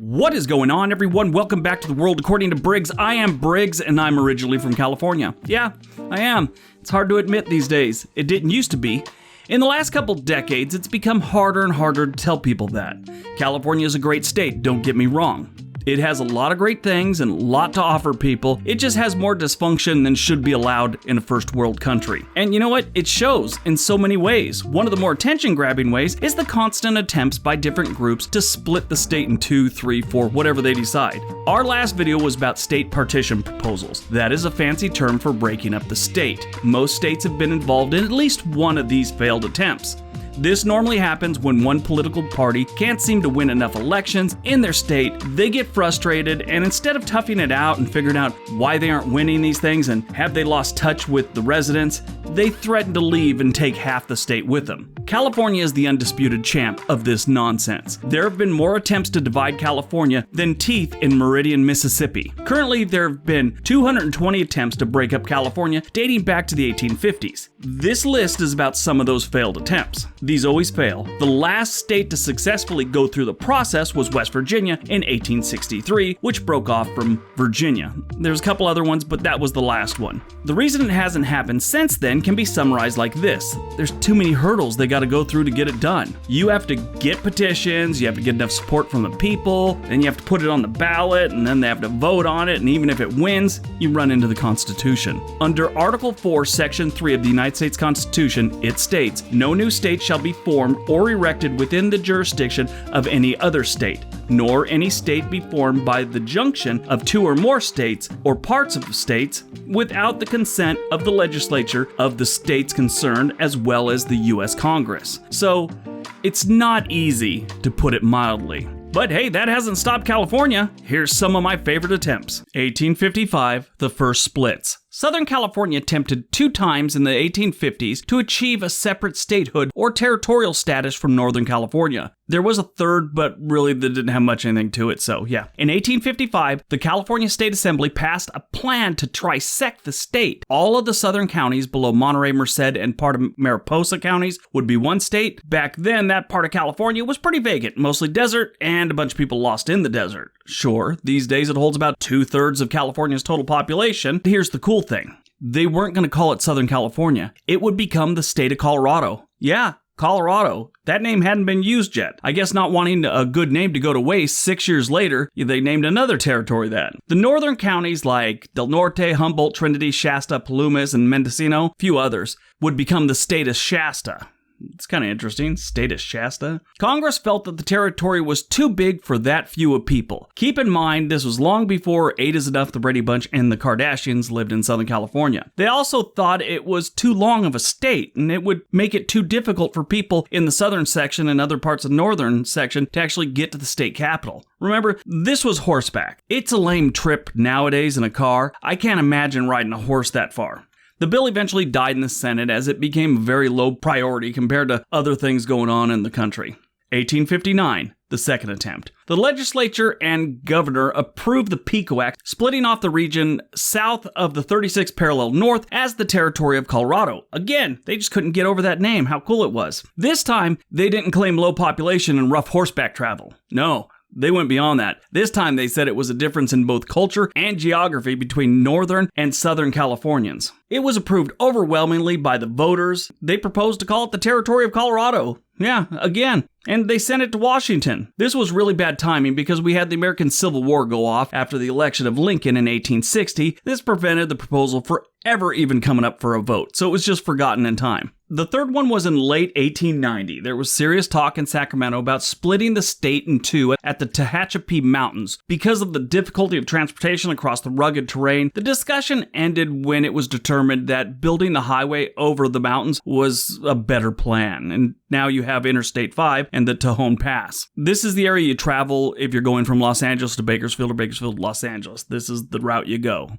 What is going on, everyone? Welcome back to the world according to Briggs. I am Briggs, and I'm originally from California. Yeah, I am. It's hard to admit these days. It didn't used to be. In the last couple decades, it's become harder and harder to tell people that. California is a great state, don't get me wrong. It has a lot of great things and a lot to offer people. It just has more dysfunction than should be allowed in a first world country. And you know what? It shows in so many ways. One of the more attention-grabbing ways is the constant attempts by different groups to split the state in 2, 3, 4, whatever they decide. Our last video was about state partition proposals. That is a fancy term for breaking up the state. Most states have been involved in at least one of these failed attempts. This normally happens when one political party can't seem to win enough elections in their state. They get frustrated, and instead of toughing it out and figuring out why they aren't winning these things and have they lost touch with the residents, they threaten to leave and take half the state with them. California is the undisputed champ of this nonsense. There have been more attempts to divide California than teeth in Meridian, Mississippi. Currently, there have been 220 attempts to break up California dating back to the 1850s. This list is about some of those failed attempts. These always fail. The last state to successfully go through the process was West Virginia in 1863, which broke off from Virginia. There's a couple other ones, but that was the last one. The reason it hasn't happened since then can be summarized like this. There's too many hurdles they got to go through to get it done. You have to get petitions, you have to get enough support from the people, then you have to put it on the ballot, and then they have to vote on it, and even if it wins, you run into the Constitution. Under Article 4, Section 3 of the United States Constitution, it states, "No new state shall be formed or erected within the jurisdiction of any other state, nor any state be formed by the junction of two or more states or parts of states without the consent of the legislature of the states concerned as well as the U.S. Congress." So, it's not easy, to put it mildly. But hey, that hasn't stopped California. Here's some of my favorite attempts. 1855, the first splits. Southern California attempted 2 times in the 1850s to achieve a separate statehood or territorial status from Northern California. There was a third, but really that didn't have much anything to it, so yeah. In 1855, the California State Assembly passed a plan to trisect the state. All of the southern counties below Monterey, Merced, and part of Mariposa counties would be one state. Back then, that part of California was pretty vacant, mostly desert, and a bunch of people lost in the desert. Sure, these days it holds about 2/3 of California's total population. Here's the cool thing. They weren't going to call it Southern California. It would become the state of Colorado. Yeah, Colorado. That name hadn't been used yet. I guess not wanting a good name to go to waste, 6 years later, they named another territory that. The northern counties like Del Norte, Humboldt, Trinity, Shasta, Plumas, and Mendocino, a few others, would become the state of Shasta. It's kind of interesting, state of Shasta. Congress felt that the territory was too big for that few of people. Keep in mind, this was long before 8 is Enough, the Brady Bunch, and the Kardashians lived in Southern California. They also thought it was too long of a state, and it would make it too difficult for people in the southern section and other parts of the northern section to actually get to the state capital. Remember, this was horseback. It's a lame trip nowadays in a car. I can't imagine riding a horse that far. The bill eventually died in the Senate as it became a very low priority compared to other things going on in the country. 1859, the second attempt. The legislature and governor approved the PICO Act, splitting off the region south of the 36th parallel north as the territory of Colorado. Again, they just couldn't get over that name, how cool it was. This time, they didn't claim low population and rough horseback travel. No. They went beyond that. This time they said it was a difference in both culture and geography between northern and southern Californians. It was approved overwhelmingly by the voters. They proposed to call it the territory of Colorado. Yeah, again. And they sent it to Washington. This was really bad timing because we had the American Civil War go off after the election of Lincoln in 1860. This prevented the proposal from ever even coming up for a vote, so it was just forgotten in time. The third one was in late 1890. There was serious talk in Sacramento about splitting the state in two at the Tehachapi Mountains. Because of the difficulty of transportation across the rugged terrain, the discussion ended when it was determined that building the highway over the mountains was a better plan. And now you have Interstate 5 and the Tejon Pass. This is the area you travel if you're going from Los Angeles to Bakersfield or Bakersfield to Los Angeles. This is the route you go.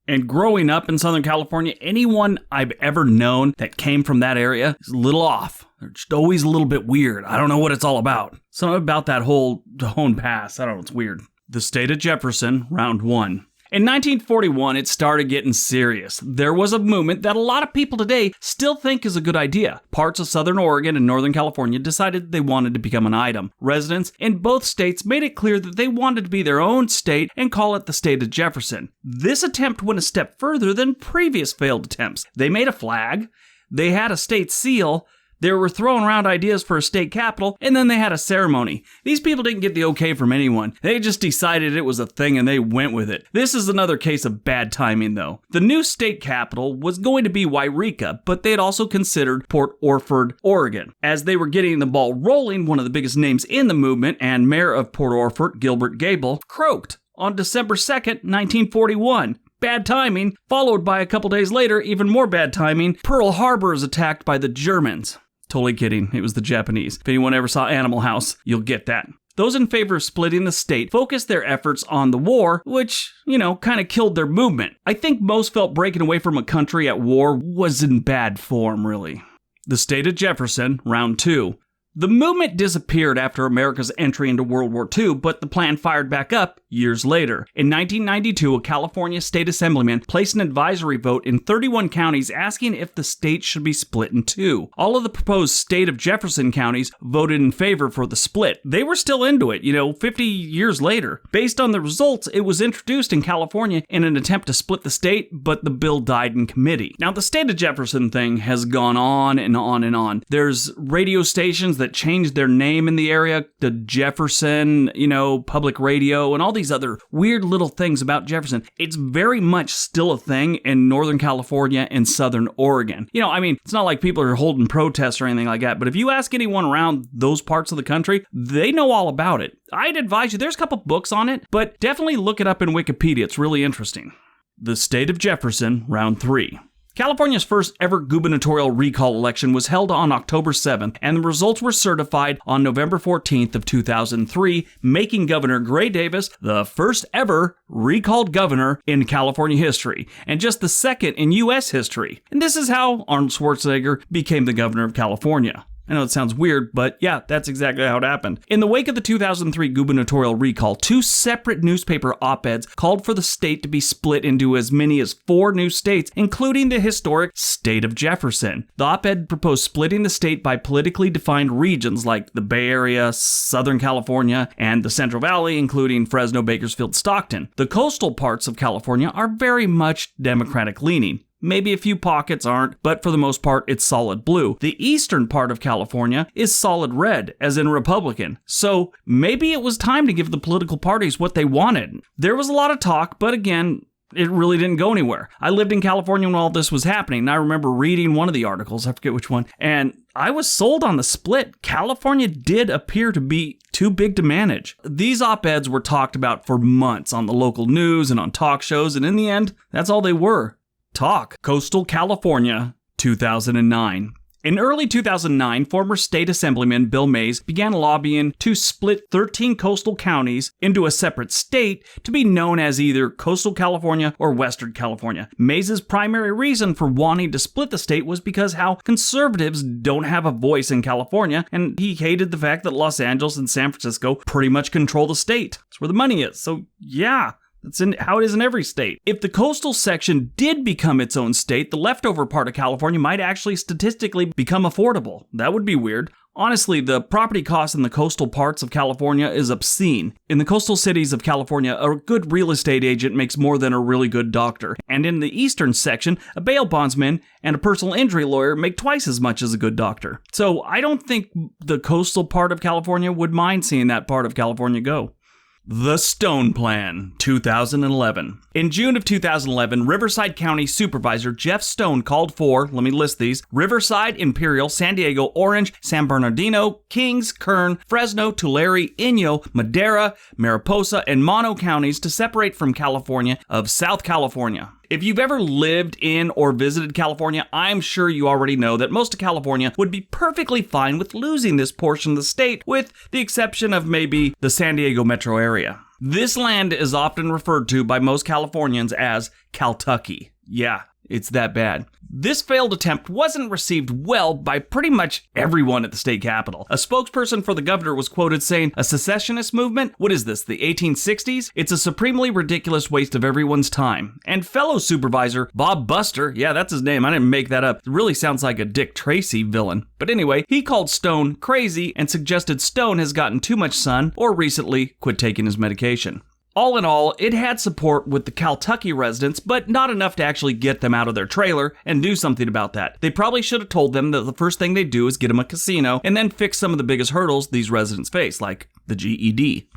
And growing up in Southern California, anyone I've ever known that came from that area is a little off. They're just always a little bit weird. I don't know what it's all about. Something about that whole Tejon Pass. I don't know, it's weird. The State of Jefferson, round 1. In 1941, it started getting serious. There was a movement that a lot of people today still think is a good idea. Parts of Southern Oregon and Northern California decided they wanted to become an item. Residents in both states made it clear that they wanted to be their own state and call it the State of Jefferson. This attempt went a step further than previous failed attempts. They made a flag, they had a state seal, they were throwing around ideas for a state capital, and then they had a ceremony. These people didn't get the okay from anyone. They just decided it was a thing and they went with it. This is another case of bad timing, though. The new state capital was going to be Yreka, but they had also considered Port Orford, Oregon. As they were getting the ball rolling, one of the biggest names in the movement and mayor of Port Orford, Gilbert Gable, croaked on December 2nd, 1941. Bad timing, followed by a couple days later, even more bad timing, Pearl Harbor is attacked by the Germans. Totally kidding, it was the Japanese. If anyone ever saw Animal House, you'll get that. Those in favor of splitting the state focused their efforts on the war, which, kind of killed their movement. I think most felt breaking away from a country at war was in bad form, really. The State of Jefferson, round 2. The movement disappeared after America's entry into World War II, but the plan fired back up years later. In 1992, a California state assemblyman placed an advisory vote in 31 counties asking if the state should be split in two. All of the proposed State of Jefferson counties voted in favor for the split. They were still into it, 50 years later. Based on the results, it was introduced in California in an attempt to split the state, but the bill died in committee. Now, the State of Jefferson thing has gone on and on and on. There's radio stations that changed their name in the area to Jefferson, public radio, and all these other weird little things about Jefferson. It's very much still a thing in Northern California and Southern Oregon. It's not like people are holding protests or anything like that, but if you ask anyone around those parts of the country, they know all about it. I'd advise you, there's a couple books on it, but definitely look it up in Wikipedia. It's really interesting. The State of Jefferson, round 3. California's first ever gubernatorial recall election was held on October 7th, and the results were certified on November 14th of 2003, making Governor Gray Davis the first ever recalled governor in California history, and just the second in U.S. history. And this is how Arnold Schwarzenegger became the governor of California. I know it sounds weird, but yeah, that's exactly how it happened. In the wake of the 2003 gubernatorial recall, 2 separate newspaper op-eds called for the state to be split into as many as 4 new states, including the historic State of Jefferson. The op-ed proposed splitting the state by politically defined regions like the Bay Area, Southern California, and the Central Valley, including Fresno, Bakersfield, Stockton. The coastal parts of California are very much Democratic-leaning. Maybe a few pockets aren't, but for the most part, it's solid blue. The eastern part of California is solid red, as in Republican. So maybe it was time to give the political parties what they wanted. There was a lot of talk, but again, it really didn't go anywhere. I lived in California when all this was happening, and I remember reading one of the articles, I forget which one, and I was sold on the split. California did appear to be too big to manage. These op-eds were talked about for months on the local news and on talk shows, and in the end, that's all they were. Talk. Coastal California, 2009. In early 2009, former state assemblyman Bill Mays began lobbying to split 13 coastal counties into a separate state to be known as either Coastal California or Western California. Mays' primary reason for wanting to split the state was because how conservatives don't have a voice in California, and he hated the fact that Los Angeles and San Francisco pretty much control the state. That's where the money is. So yeah. That's how it is in every state. If the coastal section did become its own state, the leftover part of California might actually statistically become affordable. That would be weird. Honestly, the property cost in the coastal parts of California is obscene. In the coastal cities of California, a good real estate agent makes more than a really good doctor. And in the eastern section, a bail bondsman and a personal injury lawyer make twice as much as a good doctor. So I don't think the coastal part of California would mind seeing that part of California go. The Stone Plan, 2011. In June of 2011, Riverside County Supervisor Jeff Stone called for, let me list these, Riverside, Imperial, San Diego, Orange, San Bernardino, Kings, Kern, Fresno, Tulare, Inyo, Madera, Mariposa, and Mono counties to separate from California of South California. If you've ever lived in or visited California, I'm sure you already know that most of California would be perfectly fine with losing this portion of the state, with the exception of maybe the San Diego metro area. This land is often referred to by most Californians as Caltucky. Yeah, It's that bad. This failed attempt wasn't received well by pretty much everyone at the state capitol. A spokesperson for the governor was quoted saying, "A secessionist movement? What is this, the 1860s? It's a supremely ridiculous waste of everyone's time." And fellow supervisor Bob Buster, yeah, that's his name, I didn't make that up, it really sounds like a Dick Tracy villain. But anyway, he called Stone crazy and suggested Stone has gotten too much sun or recently quit taking his medication. All in all, it had support with the Kentucky residents, but not enough to actually get them out of their trailer and do something about that. They probably should have told them that the first thing they'd do is get them a casino and then fix some of the biggest hurdles these residents face, like the GED.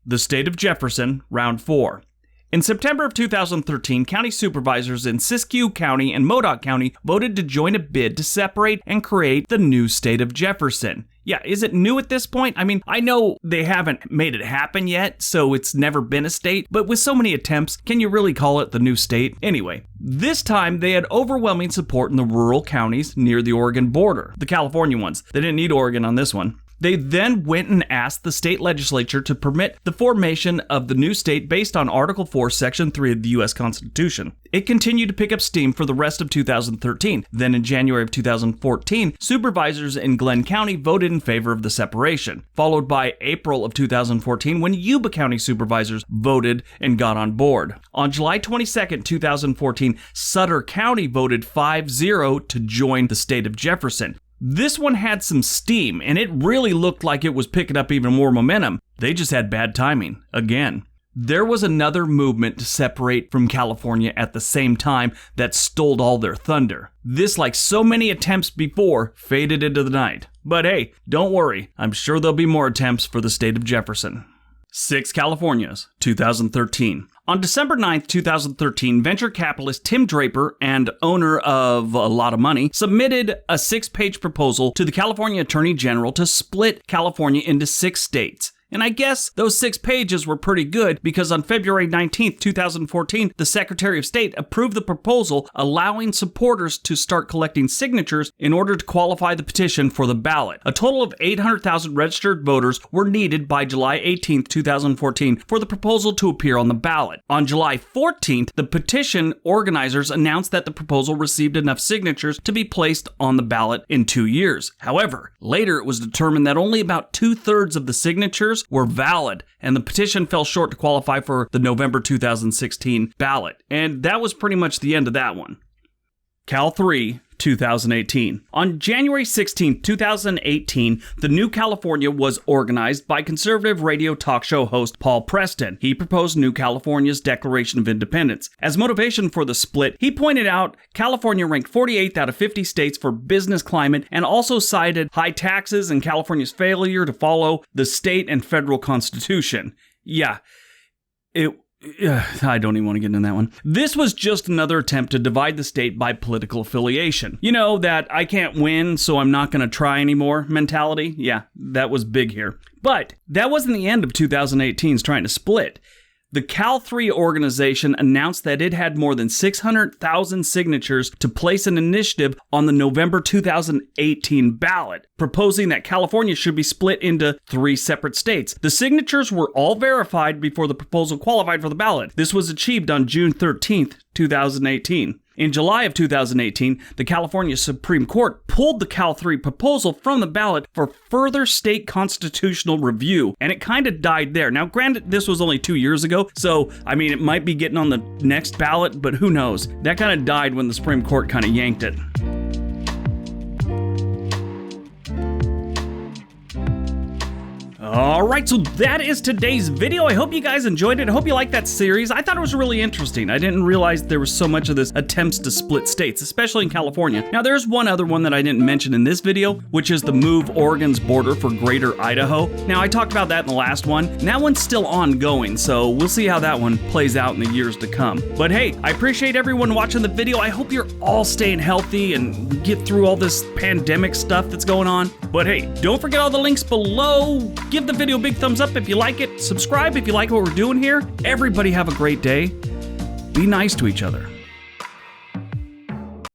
The State of Jefferson, Round 4. In September of 2013, county supervisors in Siskiyou County and Modoc County voted to join a bid to separate and create the new State of Jefferson. Yeah, is it new at this point? I mean, I know they haven't made it happen yet, so it's never been a state, but with so many attempts, can you really call it the new state? Anyway, this time they had overwhelming support in the rural counties near the Oregon border, the California ones. They didn't need Oregon on this one. They then went and asked the state legislature to permit the formation of the new state based on Article 4, Section 3 of the U.S. Constitution. It continued to pick up steam for the rest of 2013. Then in January of 2014, supervisors in Glenn County voted in favor of the separation, followed by April of 2014 when Yuba County supervisors voted and got on board. On July 22, 2014, Sutter County voted 5-0 to join the State of Jefferson. This one had some steam, and it really looked like it was picking up even more momentum. They just had bad timing, again. There was another movement to separate from California at the same time that stole all their thunder. This, like so many attempts before, faded into the night. But hey, don't worry, I'm sure there'll be more attempts for the State of Jefferson. 6 Californias, 2013. On December 9th, 2013, venture capitalist Tim Draper, and owner of a lot of money, submitted a 6-page proposal to the California Attorney General to split California into 6 states. And I guess those 6 pages were pretty good because on February 19th, 2014, the Secretary of State approved the proposal allowing supporters to start collecting signatures in order to qualify the petition for the ballot. A total of 800,000 registered voters were needed by July 18th, 2014 for the proposal to appear on the ballot. On July 14th, the petition organizers announced that the proposal received enough signatures to be placed on the ballot in 2 years. However, later it was determined that only about 2/3 of the signatures were valid, and the petition fell short to qualify for the November 2016 ballot. And that was pretty much the end of that one. Cal 3, 2018. On January 16, 2018, the New California was organized by conservative radio talk show host Paul Preston. He proposed New California's Declaration of Independence. As motivation for the split, he pointed out California ranked 48th out of 50 states for business climate and also cited high taxes and California's failure to follow the state and federal constitution. I don't even want to get into that one. This was just another attempt to divide the state by political affiliation. You know, that I can't win, so I'm not going to try anymore mentality? Yeah, that was big here. But that wasn't the end of 2018's trying to split. The Cal 3 organization announced that it had more than 600,000 signatures to place an initiative on the November 2018 ballot, proposing that California should be split into 3 separate states. The signatures were all verified before the proposal qualified for the ballot. This was achieved on June 13th, 2018. In July of 2018, the California Supreme Court pulled the Cal 3 proposal from the ballot for further state constitutional review, and it kind of died there. Now, granted, this was only 2 years ago, so, I mean, it might be getting on the next ballot, but who knows? That kind of died when the Supreme Court kind of yanked it. Alright, so that is today's video. I hope you guys enjoyed it. I hope you liked that series. I thought it was really interesting. I didn't realize there was so much of this attempts to split states, especially in California. Now, there's one other one that I didn't mention in this video, which is the move Oregon's border for Greater Idaho. Now, I talked about that in the last one, and that one's still ongoing, so we'll see how that one plays out in the years to come. But hey, I appreciate everyone watching the video. I hope you're all staying healthy and get through all this pandemic stuff that's going on. But hey, don't forget all the links below. Give the video a big thumbs up if you like it. Subscribe if you like what we're doing here. Everybody have a great day. Be nice to each other.